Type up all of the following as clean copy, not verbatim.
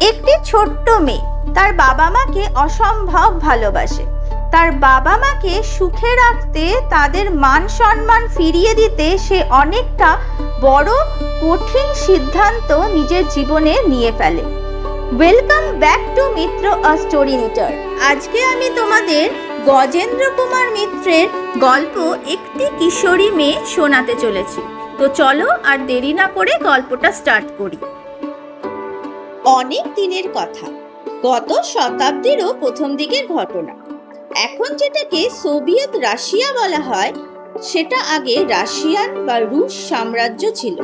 একটি ছোট্ট মেয়ে তার বাবা মাকে অসম্ভব ভালোবাসে। তার বাবা মাকে সুখে রাখতে, তাদের মান সম্মান ফিরিয়ে দিতে সে অনেকটা বড় কঠিন সিদ্ধান্ত নিজের জীবনে নিয়ে ফেলে। Welcome back to Mitra a story writer. আজকে আমি তোমাদের গজেন্দ্র কুমার মিত্রের গল্প একটি কিশোরী মেয়ে শোনাতে চলেছি। তো চলো আর দেরি না করে গল্পটা স্টার্ট করি। অনেক দিনের কথা, গত শতাব্দীরও প্রথম দিকের ঘটনা। এখন যেটাকে সোভিয়েত রাশিয়া বলা হয়, সেটা আগে রাশিয়ান বা রুশ সাম্রাজ্য ছিল।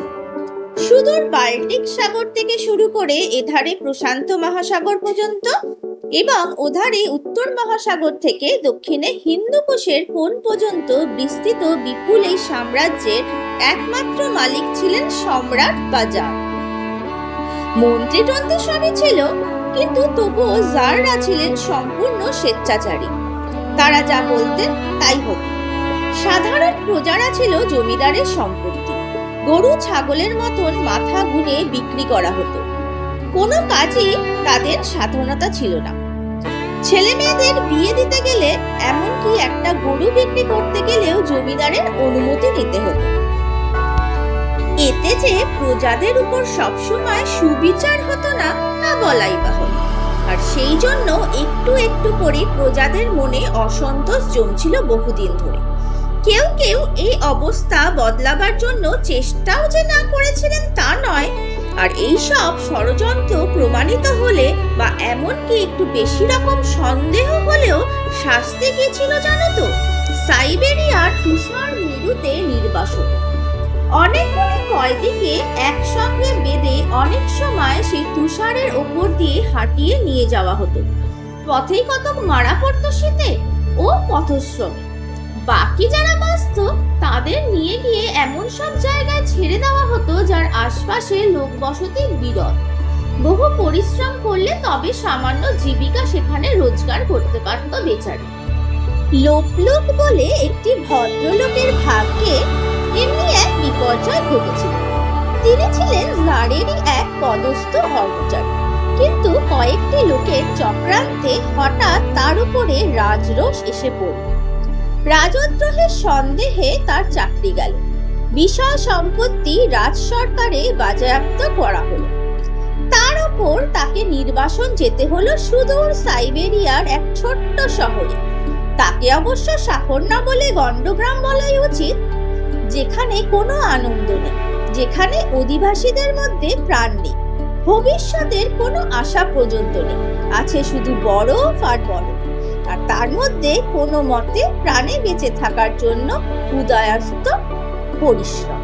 সুদূর বাল্টিক সাগর থেকে শুরু করে এধারে প্রশান্ত মহাসাগর পর্যন্ত এবং ওধারে উত্তর মহাসাগর থেকে দক্ষিণে হিন্দুকুশের কোণ পর্যন্ত বিস্তৃত বিপুল এই সাম্রাজ্যের একমাত্র মালিক ছিলেন সম্রাট বাজার। মন্ত্রীতন্ত্রী সবই ছিল, কিন্তু তবুও জাররা ছিলেন সম্পূর্ণ স্বেচ্ছাচারী। তারা যা বলতেন তাই হতো। সাধারণ প্রজারা ছিল জমিদারের সম্পত্তি। গরু ছাগলের মতন মাথা গুনে বিক্রি করা হতো। কোনো কাজই তাদের স্বাধীনতা ছিল না। ছেলে মেয়েদের বিয়ে দিতে গেলে, এমনকি একটা গরু বিক্রি করতে গেলেও জমিদারের অনুমতি নিতে হতো। এতে যে প্রজাদের উপর সবসময় সুবিচার হতো না, তা বলাই বাহুল্য। আর সেই জন্য একটু একটু করে প্রজাদের মনে অসন্তোষ জমছিল বহুদিন ধরে। কেউ কেউ এই অবস্থা বদলাবার জন্য চেষ্টাও যে না করেছিলেন তা নয়। আর এই সব ষড়যন্ত্র প্রমাণিত হলে বা এমনকি একটু বেশি রকম সন্দেহ হলেও শাস্তি কি ছিল জানো তো? সাইবেরিয়ার তুষার মেরুতে নির্বাসন। অনেকগুলো কয়েদিকে একসঙ্গে বেঁধে অনেক সময় সেই তুষারের ওপর দিয়ে হাঁটিয়ে নিয়ে যাওয়া হতো। পথেই কত মারা পড়তো শীতে ও পথশ্রমে। বাকি যারা বাঁচত তাদের নিয়ে গিয়ে এমন সব জায়গায় ছেড়ে দেওয়া হতো যার আশপাশে লোক বসতি বিরল। বহু পরিশ্রম করলে তবে সামান্য জীবিকা সেখানে রোজগার করতে পারত বেচারি। লোপলোক বলে একটি ভদ্রলোকের ভাগ্যে এমনি এক বিপর্যয় ঘটেছিল। তিনি ছিলেন জারেরই এক পদস্থ কর্মচারী, কিন্তু কয়েকটি লোকের চক্রান্তে হঠাৎ তার উপরে রাজরোষ এসে পড়ল। রাজদ্রোহের সন্দেহে তার চাকরি গেল। বিশাল সম্পত্তি রাজ সরকারে বাজেয়াপ্ত করা হলো। তার উপর তাকে নির্বাসন যেতে হলো সুদূর সাইবেরিয়ার এক ছোট্ট শহরে। তাকে অবশ্য শহর না বলে গণ্ডগ্রাম বলাই উচিত, যেখানে কোনো আনন্দ নেই, যেখানে অধিবাসীদের মধ্যে প্রাণ নেই, ভবিষ্যতের কোনো আশা পর্যন্ত নেই। আছে শুধু বরফ আর বরফ, আর তার মধ্যে কোনো মতে প্রাণে বেঁচে থাকার জন্য উদয়াস্ত পরিশ্রম।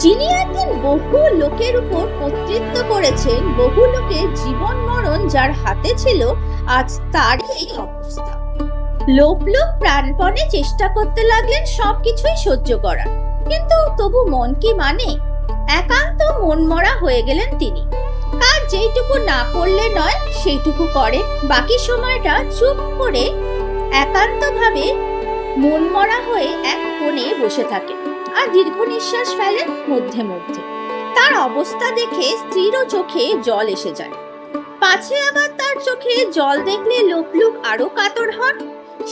যিনি একদিন বহু লোকের উপর কর্তৃত্ব করেছেন, বহু লোকের জীবন মরণ যার হাতে ছিল, আজ তার এই অবস্থা। লোক প্রাণপণে চেষ্টা করতে লাগলেন সবকিছুই সহ্য করার, কিন্তু তবু মন কি মানে? একান্ত মনমরা হয়ে গেলেন তিনি। কাজ যেইটুকু না করলে নয় সেইটুকু করেন, বাকি সময়টা চুপ করে একান্তভাবে মনমরা হয়ে এক কোণে বসে থাকেন আর দীর্ঘ নিঃশ্বাস ফেলেন মধ্যে মধ্যে। তার অবস্থা দেখে স্ত্রীরও চোখে জল এসে যায়। পাছে আবার তার চোখে জল দেখলে লোক আরো কাতর হন।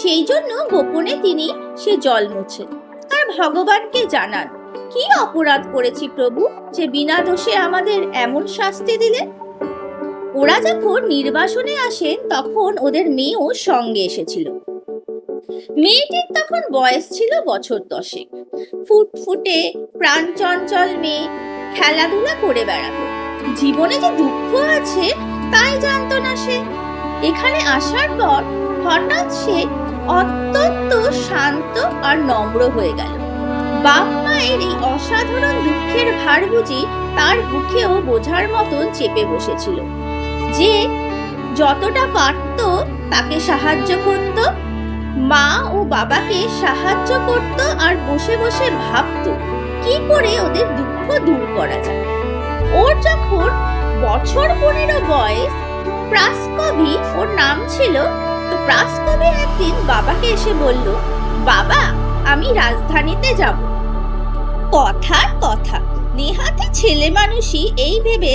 সেই জন্য গোপনে তিনি সে জল মুছেন আর ভগবানকে জানান, কি অপরাধ করেছি প্রভু যে বিনা দোষে আমাদের এমন শাস্তি দিলেন? ওরা যখন নির্বাসনে আসেন তখন ওদের মেয়েও সঙ্গে এসেছিল। মেয়েটির তখন বয়স ছিল বছর 10। ফুটফুটে প্রাণ চঞ্চল মেয়ে, খেলাধুলা করে বেড়াতো। জীবনে যে দুঃখ আছে তাই জানতো না সে। এখানে আসার পর হঠাৎ সে অত্যন্ত শান্ত আর নম্র হয়ে গেল। বাপ মায়ের এই অসাধারণ দুঃখের ভার বুঝি তার বুকেও বোঝার মতন চেপে বসেছিল। যে যতটা পারত তাকে সাহায্য করত, মা ও বাবাকে সাহায্য করত, আর বসে বসে ভাবত কি করে ওদের দুঃখ দূর করা যায়। ওর যখন বছর 15 বয়স, প্রাসকভি ওর নাম ছিল, তো প্রাসকভি একদিন বাবাকে এসে বলল, বাবা আমি রাজধানীতে যাব। কথার কথা, নেহাতি ছেলে মানুষই এই ভেবে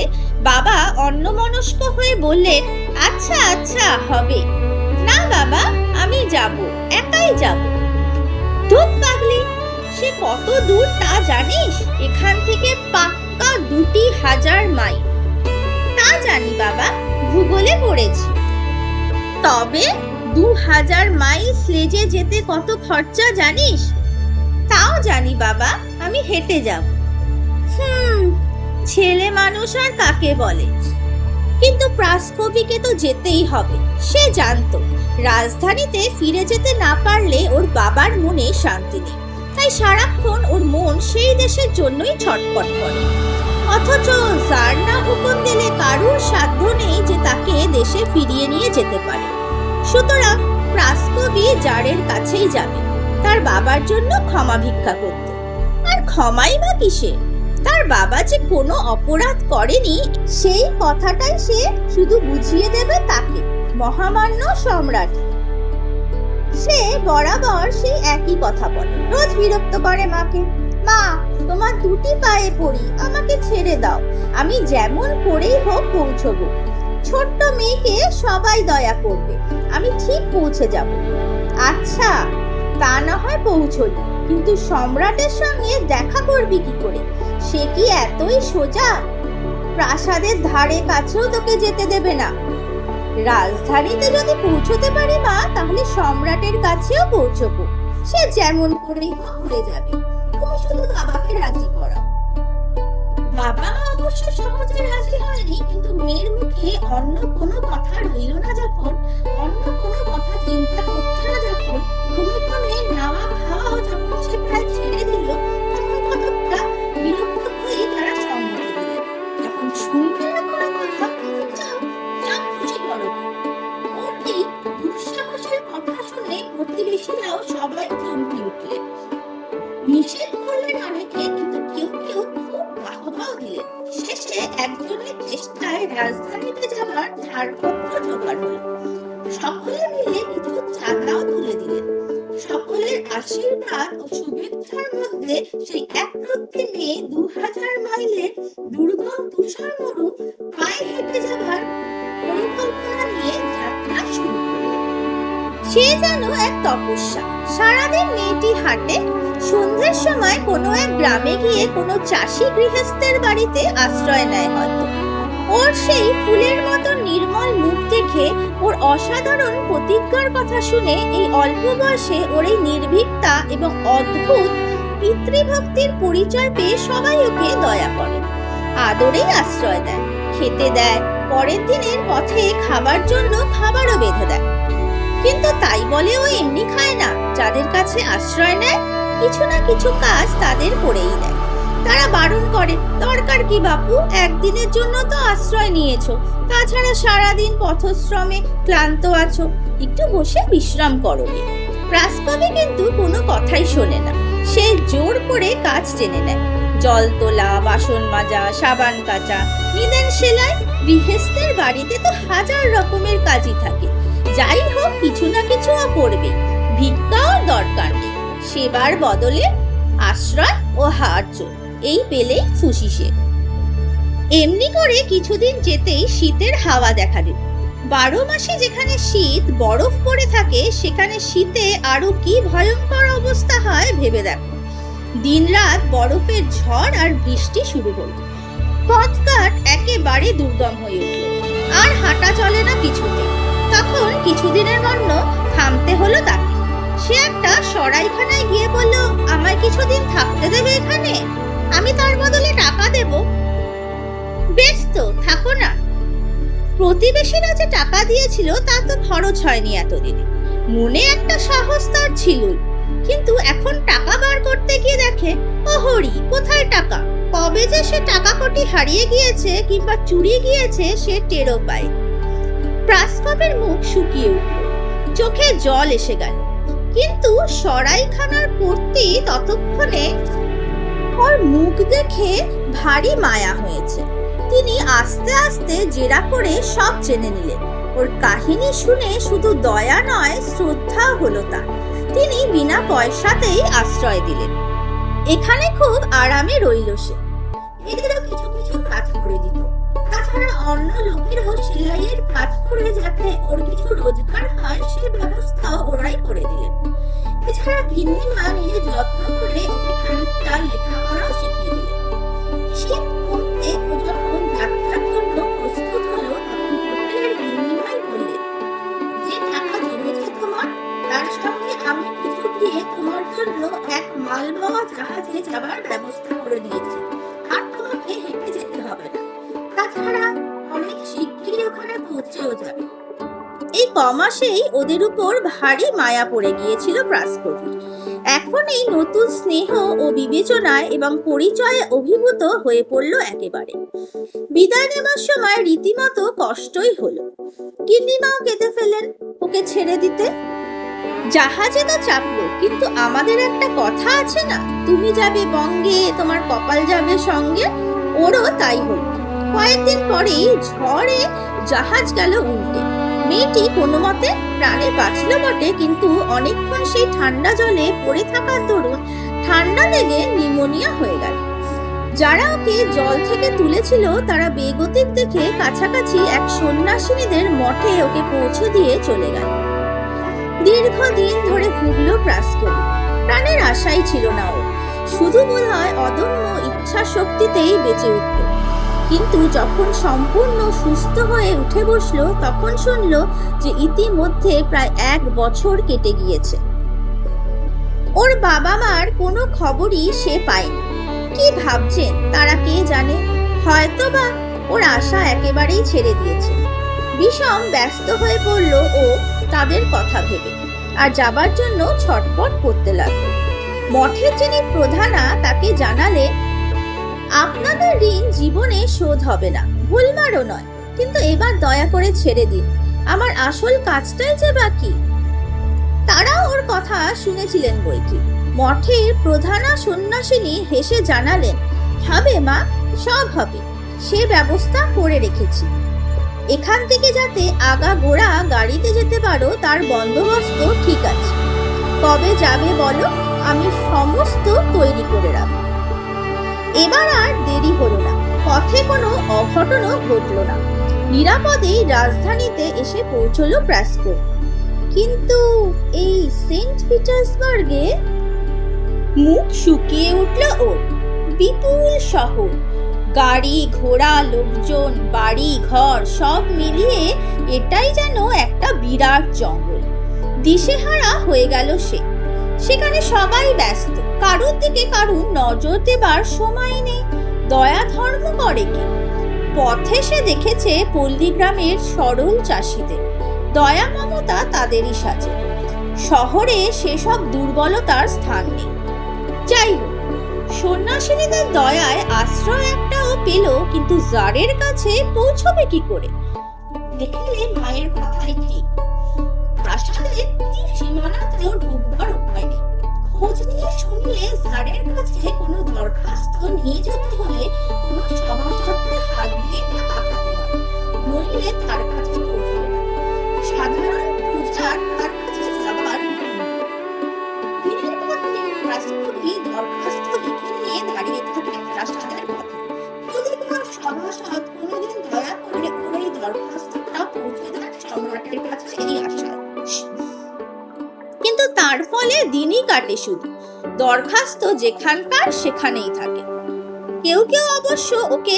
বাবা অন্যমনস্ক হয়ে বললেন, আচ্ছা আচ্ছা হবে না বাবা, আমি যাব, একাই যাব। ধুত পাগলি, সে কত দূর তা জানিস? এখান থেকে পাক্কা 2000 মাইল। তা জানি বাবা, ভূগোলে পড়েছি। তবে 2000 মাইল স্লেজে যেতে কত খরচা জানিস? তাও জানি বাবা, আমি হেঁটে যাব। ছেলে মানুষ আর কাকে বলে। কিন্তু প্রাসকবিকে তো যেতেই হবে। সে জানতো রাজধানীতে ফিরে যেতে না পারলে ওর বাবার মনে শান্তি নেই, তাই সারাক্ষণ ওর মন সেই দেশের জন্যই ছটফট করে। অথচ যার না হুকুম দিলে কারুর সাধ্য নেই যে তাকে দেশে ফিরিয়ে নিয়ে যেতে পারে। সুতরাং প্রাসকবি জারের কাছেই যাবে, তার বাবার জন্য ক্ষমা ভিক্ষা করতে। আর ক্ষমাই বা কিসে? তার বাবা যে কোনো অপরাধ করেনি সেই কথাটাই সে শুধু বুঝিয়ে দেবে তাকে, মহামান্য সম্রাট। সে বরাবর সেই একই কথা বলে, রোজ বিরক্ত করে মাকে। মা, তোমার 2টি পায়ে পড়ি, আমাকে ছেড়ে দাও, আমি যেমন করেই হোক পৌঁছবো। ছোট্ট মেয়েকে সবাই দয়া করবে, আমি ঠিক পৌঁছে যাব। আচ্ছা, তা না হয় পৌঁছলি, কিন্তু সম্রাটের সঙ্গে দেখা করবি কি করে? সে কি এতই সোজা? প্রাসাদের ধারে কাছেও তোকে যেতে দেবে না। রাজধানীতে যদি পৌঁছতে পারি মা, তাহলে সম্রাটের কাছেও পৌঁছবো। সে যেমন করেই ঘুরে যাবে, তুমি শুধু বাবাকে রাজি করাও। বাবা অবশ্য সহজে রাজি হয়নি, কিন্তু মেয়ের মুখে অন্য কোনো কথা রইল না যখন, অন্য কোনো কথা চিন্তা করছে না যখন, ক্রমে নাওয়া খাওয়াও যখন সে প্রায় ছেড়ে দিল, তখন কতকটা বিরক্ত হয়ে তারা সম্মতি দিলেন। যখন শুনবে না কোনো কথা, যাও যা খুশি করো। ওর এই দুঃসাহসের কথা শুনে প্রতিবেশীরাও সবাই চমকে উঠলেন। নিষেধ করলেন অনেকে, কিন্তু কেউ কেউ খুব বাহবাও দিলেন। শেষে একজনের চেষ্টায় রাজধানীতে যাবার ছাড়পত্র জোগাড় হল। সকলে মিলে কিছু চাঁদাও তুলে দিলেন। সকলের আশীর্বাদ ও শুভেচ্ছার মধ্যে সেই একরত্তি মেয়ে 2000 মাইলের দুর্গম তুষার মরু পায়ে হেঁটে যাবার পরিকল্পনা নিয়ে যাত্রা শুরু করলেন। সে যেন এক তপস্যা। সারাদিন মেয়েটি হাঁটে, সন্ধ্যের সময় কোনো এক গ্রামে গিয়ে কোনো চাষি গৃহস্থের বাড়িতে আশ্রয় নেয় হয়তো। ওর সেই ফুলের মতো নির্মল মুখ দেখে, ওর অসাধারণ প্রতিজ্ঞার কথা শুনে এই অল্প বয়সে ওর এই নির্ভীকতা এবং অদ্ভুত পিতৃভক্তির পরিচয় পেয়ে সবাই ওকে দয়া করে, আদরেই আশ্রয় দেয়, খেতে দেয়, পরের দিনের পথে খাবার জন্য খাবারও বেঁধে দেয়। কিন্তু তাই বলে ও এমনি খায় না। যাদের কাছে আশ্রয় নেয়, কিছু না কিছু কাজ তাদের করেই দেয়। তারা বারণ করে, দরকার কি বাপু, একদিনের জন্য তো আশ্রয় নিয়েছো, তাছাড়া সারাদিন পথশ্রমে ক্লান্ত আছো, একটু বসে বিশ্রাম করো। প্রাসকবি কিন্তু কোনো কথাই শোনে না। সে জোর করে কাজ টেনে নেয়। জল তোলা, বাসন মাজা, সাবান কাচা, নিদেন সেলাই। গৃহস্থের বাড়িতে তো 1000 রকমের কাজই থাকে। যাই হোক, কিছু না কিছু করবে, ভিক্ষাও দরকার নেই। সেবার বদলে আশ্রয় ও সাহায্য এই পেলেই খুশি সে। এমনি করে কিছুদিন যেতেই শীতের হাওয়া দেখা দিল। 12 মাসে যেখানে শীত বরফ পড়ে থাকে, সেখানে শীতে আরো কি ভয়ঙ্কর অবস্থা হয় ভেবে দেখো। দিনরাত বরফের ঝড় আর বৃষ্টি শুরু হলো। পথঘাট একেবারে দুর্গম হয়ে উঠল, আর হাঁটা চলে না কিছুতে। তখন কিছুদিনের জন্য থামতে হলো তাকে। সে একটা সরাইখানায় গিয়ে বলল, আমায় কিছুদিন থাকতে দেবে এখানে? আমি তার বদলে টাকা দেব। বেশ তো, থাকো না। প্রতিবেশীরা যে টাকা দিয়েছিল তা তো খরচ হয়নি এতদিনে। মনে একটা সাহস তার ছিলই, কিন্তু এখন টাকা বার করতে গিয়ে দেখে, ও হরি, কোথায় টাকা? কবে যে সে টাকা কোটি হারিয়ে গিয়েছে কিংবা চুরি গিয়েছে সে টেরও পায়। প্রাসকবের মুখ শুকিয়ে উঠল, চোখে জল এসে গেল। কিন্তু সরাইখানার কর্ত্রী ততক্ষণে ওর মুখ দেখে ভারী মায়া হয়েছে। তিনি আস্তে আস্তে জেরা করে সব জেনে নিলেন। ওর কাহিনী শুনে শুধু দয়া নয়, শ্রদ্ধা হলো তার। তিনি বিনা পয়সাতেই আশ্রয় দিলেন। এখানে খুব আরামে রইল সে। এদেরও কিছু কিছু কাজ করে দিত। তাছাড়া অন্য লোকেরও সেলাইয়ের কাজ করে যাতে ওর কিছু রোজগার হয় সে ব্যবস্থা ওরাই করে দিলেন। এছাড়া গিন্নিমা নিজে যত্ন করে ওকে খানিকটা লেখাপড়াও শিখিয়ে দিলেন। শীত কমতে ও যখন যাত্রার জন্য প্রস্তুত হলো তখন হোটেলের গিন্নিমাই বললেন, যে টাকা জমেছে তোমার, তার সঙ্গে আমি কিছু দিয়ে তোমার জন্য এক মালবাহী জাহাজে যাবার ব্যবস্থা করে দিয়েছি, আর তোমাকে হেঁটে যেতে হবে না। তাছাড়া অনেক শিগগিরই ওখানে পৌঁছেও যাবে। এই কমাসেই ওদের উপর ভারী মায়া পড়ে গিয়েছিল প্রাস্কবির। এখন এই নতুন স্নেহ ও বিবেচনায় এবং পরিচয়ে অভিভূত হয়ে পড়ল একেবারে। বিদায় নেবার সময় রীতিমতো কষ্টই হলো। গিন্নিমাও কেঁদে ফেলেন ওকে ছেড়ে দিতে। জাহাজে তো চাপলো, কিন্তু আমাদের একটা কথা আছে না, তুমি যাবে বঙ্গে, তোমার কপাল যাবে সঙ্গে। ওরও তাই হলো। কয়েকদিন পরেই ঝড়ে জাহাজ গেল উল্টে। মেয়েটি কোনো মতে প্রাণে বাঁচল বটে, কিন্তু অনেকক্ষণ সেই ঠান্ডা জলে পড়ে থাকার দরুন ঠান্ডা লেগে নিউমোনিয়া হয়ে গেল। যারা ওকে জল থেকে তুলেছিল তারা বেগতিক দেখে কাছাকাছি এক সন্ন্যাসিনীদের মঠে ওকে পৌঁছে দিয়ে চলে গেল। দীর্ঘদিন ধরে ভুগল প্রাস্কবি। প্রাণের আশাই ছিল না ওর, শুধু বোধহয় অদম্য ইচ্ছা শক্তিতেই বেঁচে উঠল। কিন্তু যখন সম্পূর্ণ সুস্থ হয়ে উঠে বসলো তখন শুনলো যে ইতিমধ্যে প্রায় 1 বছর কেটে গিয়েছে। ওর বাবা মার কোনো খবরই সে পায়নি। কি ভাবছেন তারা কে জানে, হয়তোবা ওর আশা একেবারেই ছেড়ে দিয়েছে। বিষম ব্যস্ত হয়ে পড়লো ও তাদের কথা ভেবে, আর যাবার জন্য ছটপট করতে লাগলো। মঠের যিনি প্রধানা তাকে জানালে, আপনাদের ঋণ জীবনে শোধ হবে না, ভুলমারও নয়, কিন্তু এবার দয়া করে ছেড়ে দিন, আমার আসল কাজটাই যে বাকি। তারা ওর কথা শুনেছিলেন বইকি। মঠের প্রধানা সন্ন্যাসিনী হেসে জানালেন, হবে মা, সব হবে, সে ব্যবস্থা করে রেখেছি। এখান থেকে যাতে আগা গোড়া গাড়িতে যেতে পারো তার বন্দোবস্ত ঠিক আছে। কবে যাবে বলো, আমি সমস্ত তৈরি করে রাখবো। এবার আর দেরি হলো না, পথে কোনো অঘটনও ঘটল না। নিরাপদেই রাজধানীতে এসে পৌঁছলো প্রাস্কো। কিন্তু এই সেন্ট পিটার্সবার্গে মুখ শুকিয়ে উঠল ওর। বিপুল শহর, গাড়ি ঘোড়া, লোকজন, বাড়ি ঘর সব মিলিয়ে এটাই যেন একটা বিরাট জঙ্গল। দিশেহারা হয়ে গেল সে। সেখানে সবাই ব্যস্ত, কারুর দিকে কারুর নজর দেবার সময় নেই। দয়া ধর্ম করে কি? পথে সে দেখেছে পল্লীগ্রামের সরল চাষিদের, দয়া মমতা তাদেরই সাজে। শহরে সেসব দুর্বলতার স্থান নেই। যাই হোক, সন্ন্যাসিনীদের দয়ায় আশ্রয় একটাও পেল, কিন্তু জারের কাছে পৌঁছবে কি করে? দেখলে মায়ের কথাই ঠিক, প্রাসাদের সীমানাতেও ঢুকবার উপায় নেই। খোঁজ নিয়ে শুনলে জারের কাছে কোনো দরখাস্ত নিয়ে যেতে হলে কোনো সভাসদের হাত দিয়ে পাঠাতে হয়, নইলে তার কাছে পৌঁছবে না। সাধারণ প্রজার তার কাছে যাবার দিনের পর দিন রাষ্ট্রপতি দরখাস্ত লিখে নিয়ে দাঁড়িয়ে থাকে প্রাসাদের পথে। যদি কোনো সভাসদ কোনোদিন দয়া করে ওর এই দরখাস্তটা পৌঁছে দেন সম্রাটের কাছে এই আশায়। কিন্তু তার ফলে দিনই কাটে, শুধু দরখাস্ত যেখানকার সেখানেই থাকে। কেউ কেউ অবশ্য ওকে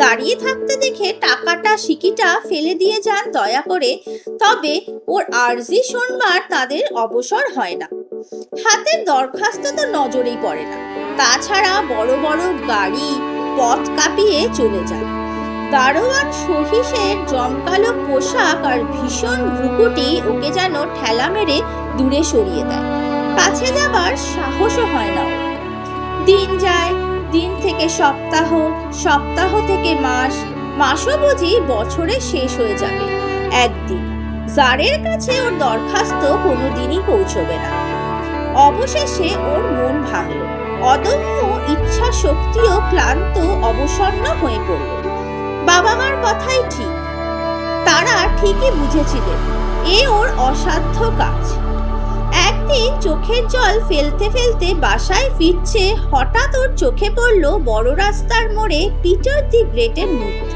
দাঁড়িয়ে থাকতে দেখে টাকাটা সিকিটা ফেলে দিয়ে যান দয়া করে, তবে ওর আর্জি শোনবার তাদের অবসর হয় না। হাতের দরখাস্ত তো নজরেই পড়ে না। তাছাড়া বড় বড় গাড়ি পথ কাঁপিয়ে চলে যায়। দারোয়ান সহিসের জমকালো পোশাক আর ভীষণ ভ্রুকুটি ওকে যেন ঠেলা মেরে দূরে সরিয়ে দেয়। কাছে যাবার সাহসও হয় না। দিন যায়, দিন থেকে সপ্তাহ, সপ্তাহ থেকে মাস, মাসও বুঝি বছরে শেষ হয়ে যাবে একদিন। জারের কাছে ওর দরখাস্ত কোনোদিনই পৌঁছবে না। অবশেষে ওর মন ভাঙল, অদম্য ইচ্ছা শক্তিও ক্লান্ত অবসন্ন হয়ে পড়ল। বাবা মার কথাই ঠিক, তারা ঠিকই বুঝেছিলেন এ ওর অসাধ্য কাজ। একদিন চোখের জল ফেলতে ফেলতে বাসায় ফিরছে, হঠাৎ ওর চোখে পড়ল বড় রাস্তার মোড়ে পিটার দি গ্রেটের মূর্তি।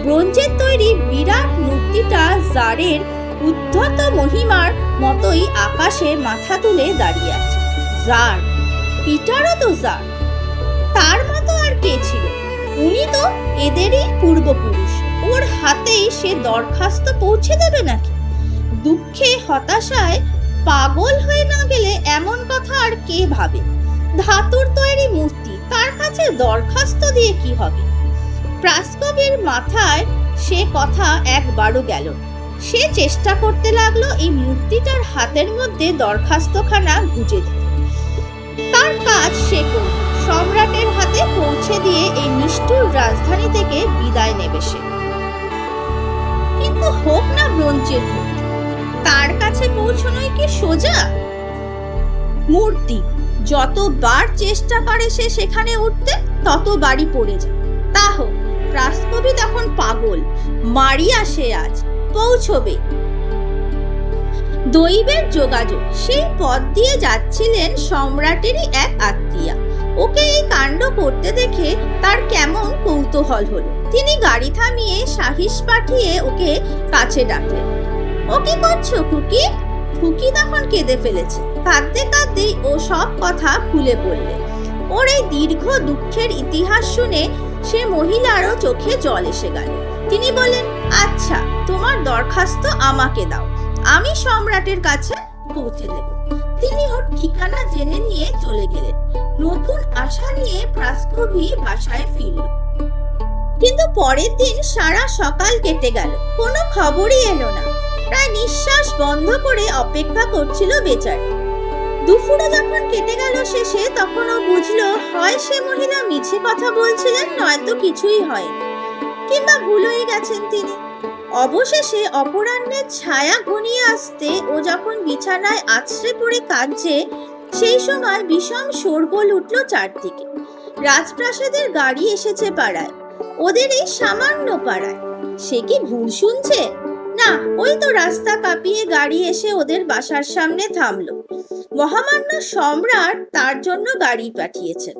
ব্রোঞ্জের তৈরি বিরাট মূর্তিটা জারের উদ্ধত মহিমার মতোই আকাশে মাথা তুলে দাঁড়িয়ে আছে। জার, পিটারও তো জার, তার মতো আর কে ছিল? উনি তো এদেরই পূর্বপুরুষ। ওর হাতেই সে দরখাস্ত পৌঁছে দেবে নাকি? দুঃখে হতাশায় পাগল হয়ে না গেলে এমন কথা আর কে ভাবে? ধাতুর তৈরি মূর্তি, তার কাছে দরখাস্ত দিয়ে কি হবে? প্রাসকবের মাথায় সে কথা একবারও গেল। সে চেষ্টা করতে লাগলো এই মূর্তিটার হাতের মধ্যে দরখাস্তখানা গুজে দিতে। তার কাজ সে করল, সম্রাটের হাতে পৌঁছে দিয়ে এই নিষ্ঠুর রাজধানী থেকে বিদায় নেবে সে। কিন্তু হোক না ব্রোঞ্জের মূর্তি, তার কাছে পৌঁছানোই কি সোজা? মূর্তি যতবার চেষ্টা করে সে সেখানে উঠতে, ততবারই পড়ে যায়। তা হোক, প্রাসকবি তখন পাগল, মারিয়া সে আজ পৌঁছবে। দৈবের যোগাযোগ, সেই পথ দিয়ে যাচ্ছিলেন সম্রাটেরই এক আত্মীয়া। ওকে এই কাণ্ড করতে দেখে তার কেমন কৌতূহল হলো। তিনি গাড়ি থামিয়ে সাহিস পাঠিয়ে ওকে কাছে ডাকলেন। ও কি করছো খুকি? খুকি তখন কেঁদে ফেলেছে। কাঁদতে কাঁদতেই ও সব কথা খুলে পড়লে। ওর এই দীর্ঘ দুঃখের ইতিহাস শুনে সে মহিলারও চোখে জল এসে গেল। তিনি বললেন, আচ্ছা, তোমার দরখাস্ত আমাকে দাও, আমি সম্রাটের কাছে পৌঁছে দেব। তিনি ওর ঠিকানা জেনে নিয়ে চলে গেলেন। নতুন আশা নিয়ে প্রাসকবি বাসায় ফিরল। কিন্তু পরের দিন সারা সকাল কেটে গেল, কোনো খবরই এলো না। প্রায় নিঃশ্বাস বন্ধ করে অপেক্ষা করছিল বেচারি। দুপুরে যখন কেটে গেল শেষে, তখন ও বুঝলো হয় সে মহিলা মিছে কথা বলছিলেন, নয়তো কিছুই হয়নি, কিংবা ভুল হয়ে গেছেন তিনি। অবশেষে অপরাহ্নের ছায়া ঘনিয়ে আসতে ও যখন বিছানায় আছড়ে পড়ে কাঁদছে, সেই সময় বিষম শোরগোল উঠল চারদিকে। রাজপ্রাসাদের গাড়ি এসেছে পাড়ায়, ওদের এই সামান্য পাড়ায়। সে কি ভুল শুনছে? না, ওই তো রাস্তা কাঁপিয়ে গাড়ি এসে ওদের বাসার সামনে থামলো। মহামান্য সম্রাট তার জন্য গাড়ি পাঠিয়েছেন।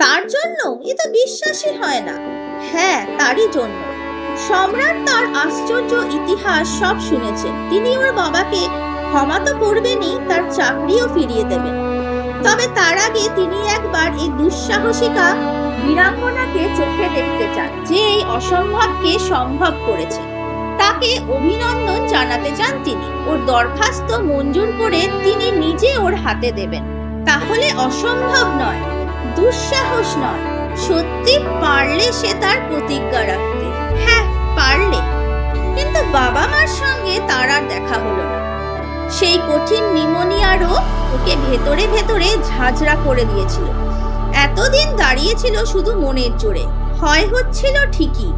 তার জন্য? এ তো বিশ্বাসই হয় না। হ্যাঁ, তারই জন্য। সম্রাট তার আশ্চর্য ইতিহাস সব শুনেছেন। তিনি ওর বাবাকে ক্ষমা তো করবেনই, তার চাকরিও ফিরিয়ে দেবেন। তবে তার আগে তিনি একবার এই দুঃসাহসিকা বীরাঙ্গনাকে চোখে দেখতে চান, যে এই অসম্ভবকে সম্ভব করেছে। তাকে অভিনন্দন জানাতে চান তিনি। ওর দরখাস্ত মঞ্জুর করে তিনি নিজে ওর হাতে দেবেন। তাহলে অসম্ভব নয়, দুঃসাহস নয়, সত্যি পারলে সে তার প্রতিজ্ঞা রাখতে। হ্যাঁ, পারলে। কিন্তু বাবা মার সঙ্গে তার আর দেখা হলো না। সেই কঠিন নিউমোনিয়া রোগ ওকে ভেতরে ভেতরে ঝাঁঝরা করে দিয়েছিল। এতদিন দাঁড়িয়েছিল শুধু মনের জোরে। ভয় হচ্ছিল ঠিকই,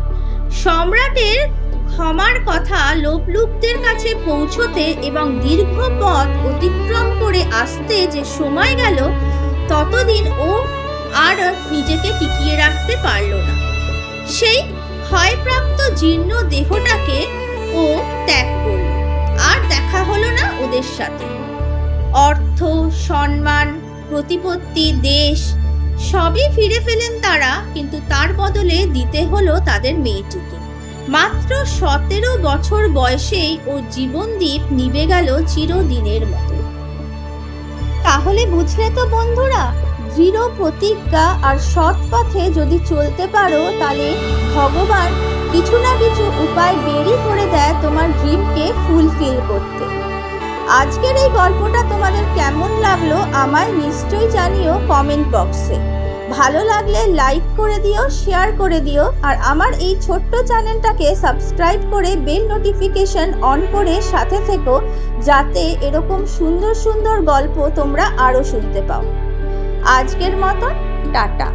সম্রাটের ক্ষমার কথা লোকলুকদের কাছে পৌঁছতে এবং দীর্ঘ পথ অতিক্রম করে আসতে যে সময় গেল, ততদিন ও আর নিজেকে টিকিয়ে রাখতে পারল না। সেই ক্ষয়প্রাপ্ত জীর্ণ দেহটাকে ও ত্যাগ করল। আর দেখা হলো না ওদের সাথে। অর্থ, সম্মান, প্রতিপত্তি, দেশ সবই ফিরে পেলেন তারা, কিন্তু তার বদলে দিতে হলো তাদের মেয়েটিকে। মাত্র 17 বছর বয়সেই ও জীবনদীপ নিভে গেল চিরদিনের মতো। তাহলে বুঝলে তো বন্ধুরা, দৃঢ় প্রতিজ্ঞা আর সৎ পথে যদি চলতে পারো, তাহলে ভগবান কিছু না কিছু উপায় বেরই করে দেয় তোমার ড্রিমকে ফুলফিল করতে। আজকের এই গল্পটা তোমাদের কেমন লাগলো আমায় নিশ্চয়ই জানিও কমেন্ট বক্সে। ভালো লাগলে লাইক করে দিও, শেয়ার করে দিও, আর আমার এই ছোট্ট চ্যানেলটাকে সাবস্ক্রাইব করে বেল নোটিফিকেশন অন করে সাথে থেকো, যাতে এরকম সুন্দর সুন্দর গল্প তোমরা আরো শুনতে পাও। আজকের মতো টাটা।